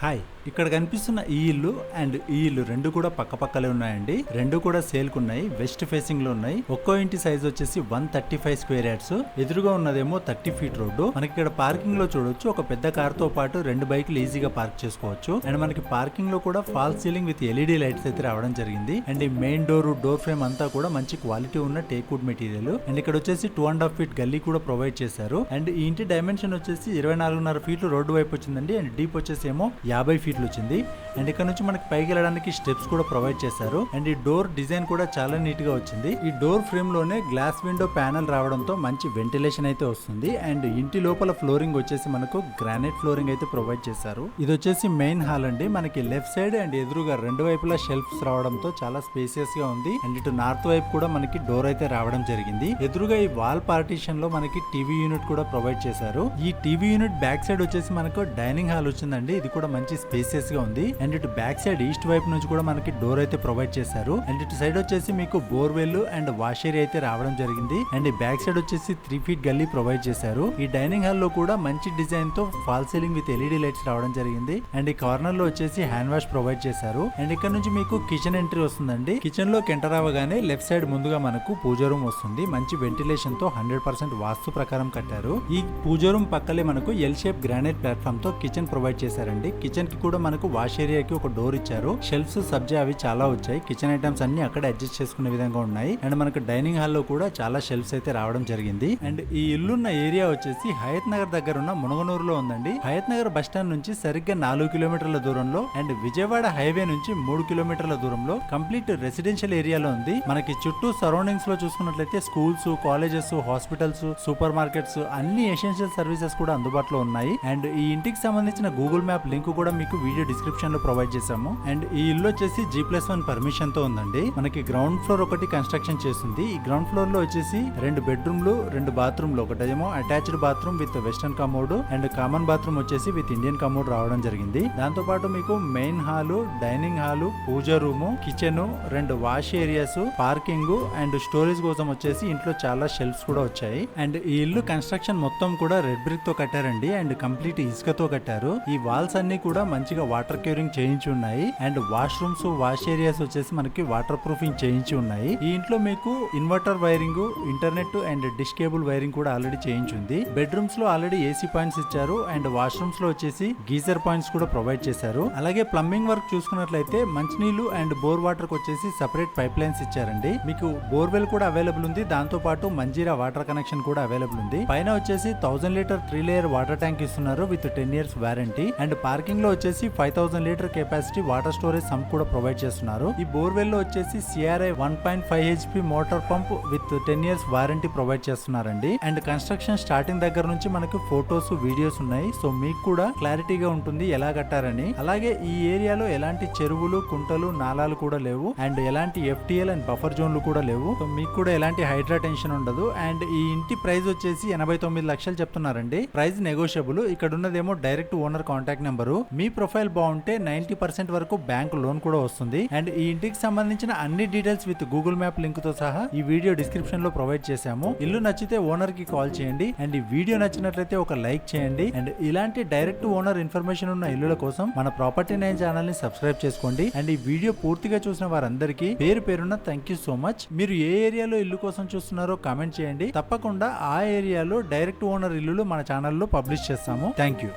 Hi, ఇక్కడ కనిపిస్తున్న ఈ ఇల్లు అండ్ ఈ ఇల్లు రెండు కూడా పక్కపక్కలే ఉన్నాయండి. రెండు కూడా సేల్ కున్నాయి. వెస్ట్ ఫేసింగ్ లో ఉన్నాయి. ఒక్కో ఇంటి సైజ్ వచ్చేసి 135 స్క్వేర్ యార్డ్స్. ఎదురుగా ఉన్నదేమో 30 ఫీట్ రోడ్డు. మనకి ఇక్కడ పార్కింగ్ లో చూడొచ్చు, ఒక పెద్ద కార్ తో పాటు 2 బైకులు ఈజీగా పార్క్ చేసుకోవచ్చు. అండ్ మనకి పార్కింగ్ లో కూడా fall ceiling with LED lights అయితే రావడం జరిగింది. అండ్ ఈ మెయిన్ డోర్ ఫ్రేమ్ అంతా కూడా మంచి క్వాలిటీ ఉన్న టేక్ వుడ్ మెటీరియల్. అండ్ ఇక్కడ వచ్చేసి 2.5 ఫీట్ గల్లీ కూడా ప్రొవైడ్ చేశారు. అండ్ ఈ ఇంటి డైమెన్షన్ వచ్చేసి 24.5 ఫీట్లు రోడ్డు వైపు వచ్చిందండి. అండ్ డీప్ వచ్చేసి ఏమో 50 ఫీట్లు వచ్చింది. అండ్ ఇక్కడ నుంచి మనకి పైకి వెళ్ళడానికి స్టెప్స్ కూడా ప్రొవైడ్ చేశారు. అండ్ ఈ డోర్ డిజైన్ కూడా చాలా నీట్ గా వచ్చింది. ఈ డోర్ ఫ్రేమ్ లోనే గ్లాస్ విండో ప్యానల్ రావడంతో మంచి వెంటిలేషన్ అయితే వస్తుంది. అండ్ ఇంటి లోపల ఫ్లోరింగ్ వచ్చేసి మనకు గ్రానైట్ ఫ్లోరింగ్ అయితే ప్రొవైడ్ చేశారు. ఇది వచ్చేసి మెయిన్ హాల్ అండి. మనకి లెఫ్ట్ సైడ్ అండ్ ఎదురుగా రెండు వైపులా షెల్ఫ్స్ రావడంతో చాలా స్పేసియస్ గా ఉంది. అండ్ ఇటు నార్త్ వైపు కూడా మనకి డోర్ అయితే రావడం జరిగింది. ఎదురుగా ఈ వాల్ పార్టీషన్ లో మనకి టీవీ యూనిట్ కూడా ప్రొవైడ్ చేశారు. ఈ టీవీ యూనిట్ బ్యాక్ సైడ్ వచ్చేసి మనకు డైనింగ్ హాల్ వచ్చిందండి. ఇది కూడా మంచి స్పేసియస్ గా ఉంది. అండ్ ఇటు బ్యాక్ సైడ్ ఈస్ట్ వైపు నుంచి కూడా మనకి డోర్ అయితే ప్రొవైడ్ చేశారు. అండ్ ఇటు సైడ్ వచ్చేసి మీకు బోర్వెల్ అండ్ వాష్ ఏరియా అయితే రావడం జరిగింది. అండ్ ఈ బ్యాక్ సైడ్ వచ్చేసి 3 ఫీట్ గల్లీ ప్రొవైడ్ చేశారు. ఈ డైనింగ్ హాల్ లో కూడా మంచి డిజైన్ తో fall ceiling with LED lights రావడం జరిగింది. అండ్ ఈ కార్నర్ లో వచ్చేసి హ్యాండ్ వాష్ ప్రొవైడ్ చేశారు. అండ్ ఇక్కడ నుంచి మీకు కిచెన్ ఎంట్రీ వస్తుందండి. కిచెన్ లోకి ఎంటర్ అవ్వగానే లెఫ్ట్ సైడ్ ముందుగా మనకు పూజ రూమ్ వస్తుంది. మంచి వెంటిలేషన్ తో 100% వాస్తు ప్రకారం కట్టారు. ఈ పూజ రూమ్ పక్కలే మనకు ఎల్ షేప్ గ్రానైట్ ప్లాట్ఫామ్ తో కిచెన్ ప్రొవైడ్ చేశారండి. కిచెన్ కి కూడా మనకు వాష్ ఏరియాకి ఒక డోర్ ఇచ్చారు. షెల్ఫ్స్ సబ్జా అవి చాలా వచ్చాయి. కిచెన్ ఐటమ్స్ అన్ని అక్కడ అడ్జస్ట్ చేసుకునే విధంగా ఉన్నాయి. అండ్ మనకు డైనింగ్ హాల్ లో కూడా చాలా షెల్ఫ్స్ అయితే రావడం జరిగింది. అండ్ ఈ ఇల్లున్న ఏరియా వచ్చేసి హయత్ నగర్ దగ్గర ఉన్న మునగనూరులో ఉందండి. హయత్ నగర్ బస్ స్టాండ్ నుంచి సరిగ్గా 4 కిలోమీటర్ల దూరంలో అండ్ విజయవాడ హైవే నుంచి 3 కిలోమీటర్ల దూరంలో కంప్లీట్ రెసిడెన్షియల్ ఏరియాలో ఉంది. మనకి చుట్టూ సరౌండింగ్స్ లో చూసుకున్నట్లయితే schools, colleges, hospitals, super markets అన్ని ఎసెన్షియల్ సర్వీసెస్ కూడా అందుబాటులో ఉన్నాయి. అండ్ ఈ ఇంటికి సంబంధించిన గూగుల్ మ్యాప్ లింక్ కూడా మీకు వీడియో డిస్క్రిప్షన్ లో ప్రొవైడ్ చేసాము. అండ్ ఈ ఇల్లు వచ్చేసి G+1 పర్మిషన్ తో ఉందండి. మనకి గ్రౌండ్ ఫ్లోర్ ఒకటి కన్స్ట్రక్షన్ చేస్తుంది. ఈ గ్రౌండ్ ఫ్లోర్ లో వచ్చేసి 2 బెడ్రూమ్లు, 2 బాత్రూమ్లు, ఒకటేమో attached bathroom with western commode and common bathroom వచ్చేసి విత్ ఇండియన్ కమోడ్ రావడం జరిగింది. దాంతో పాటు మీకు main hall, dining hall, puja room, kitchen, 2 wash areas, parking and storage కోసం వచ్చేసి ఇంట్లో చాలా షెల్ఫ్స్ కూడా వచ్చాయి. అండ్ ఈ ఇల్లు కన్స్ట్రక్షన్ మొత్తం కూడా రెడ్ బ్రిక్ తో కట్టారండి. అండ్ కంప్లీట్ ఇసుకతో కట్టారు. ఈ వాల్స్ అన్ని కూడా మంచిగా వాటర్ క్యూరింగ్ చేయించి ఉన్నాయి. అండ్ వాష్రూమ్స్, వాష్ ఏరియాస్ వచ్చేసి మనకి వాటర్ ప్రూఫింగ్ చేయించి ఉన్నాయి. ఈ ఇంట్లో మీకు inverter wiring, internet and dish cable wiring కూడా ఆల్రెడీ చేయించింది. బెడ్రూమ్స్ లో ఆల్రెడీ ఏసీ పాయింట్స్ ఇచ్చారు. అండ్ వాష్రూమ్స్ లో వచ్చేసి గీజర్ పాయింట్స్ కూడా ప్రొవైడ్ చేశారు. అలాగే ప్లంబింగ్ వర్క్ చూసుకున్నట్లయితే మంచినీళ్లు అండ్ బోర్ వాటర్ కి వచ్చేసి సెపరేట్ పైప్ లైన్స్ ఇచ్చారండి. మీకు బోర్వెల్ కూడా అవైలబుల్ ఉంది. దాంతో పాటు మంజీరా వాటర్ కనెక్షన్ కూడా అవైలబుల్ ఉంది. పైన వచ్చేసి 1000 లీటర్ 3 లేయర్ వాటర్ ట్యాంక్ ఇస్తున్నారు with 10 years warranty. And parking లో వచ్చేసి 5000 litre capacity water storage sump కూడా ప్రొవైడ్ చేస్తున్నారు. ఈ బోర్వెల్ లో వచ్చేసి CRI 1.5 HP motor pump with 10 years warranty provide చేస్తున్నారండి. అండ్ కన్స్ట్రక్షన్ స్టార్టింగ్ దగ్గర నుంచి మనకు ఫోటోస్, వీడియోస్ ఉన్నాయి. సో మీకు కూడా క్లారిటీగా ఉంటుంది ఎలా కట్టారని. అలాగే ఈ ఏరియాలో ఎలాంటి చెరువులు, కుంటలు, నాలాలు కూడా లేవు. అండ్ ఎలాంటి FTL అండ్ బఫర్ జోన్లు కూడా లేవు. సో మీకు కూడా ఎలాంటి హైడ్రా టెన్షన్ ఉండదు. అండ్ ఈ ఇంటి ప్రైస్ వచ్చేసి 89 లక్షలు చెప్తున్నారండి. Price negotiable. ఇక్కడ ఉన్నదేమో డైరెక్ట్ ఓనర్ కాంటాక్ట్ నెంబరు. మీ ప్రొఫైల్ బాగుంటే 90% వరకు బ్యాంక్ లోన్ కూడా వస్తుంది. అండ్ ఈ ఇంటికి సంబంధించిన అన్ని details with Google map link తో సహా ఈ వీడియో డిస్క్రిప్షన్ లో ప్రొవైడ్ చేశాము. ఇల్లు నచ్చితే ఓనర్ కి కాల్ చేయండి. అండ్ ఈ వీడియో నచ్చినట్లయితే ఒక లైక్ చేయండి. అండ్ ఇలాంటి డైరెక్ట్ ఓనర్ ఇన్ఫర్మేషన్ ఉన్న ఇల్లుల కోసం మన ప్రాపర్టీ 9 ఛానల్ ని సబ్స్క్రైబ్ చేసుకోండి. అండ్ ఈ వీడియో పూర్తిగా చూసిన వారందరికీ పేరు పేరున థ్యాంక్ యూ సో మచ్. మీరు ఏ ఏరియాలో ఇల్లు కోసం చూస్తున్నారో కామెంట్ చేయండి. తప్పకుండా ఆ ఏరియాలో డైరెక్ట్ ఓనర్ ఇల్లులు మన ఛానల్లో పబ్లిష్ చేస్తాము. Thank you.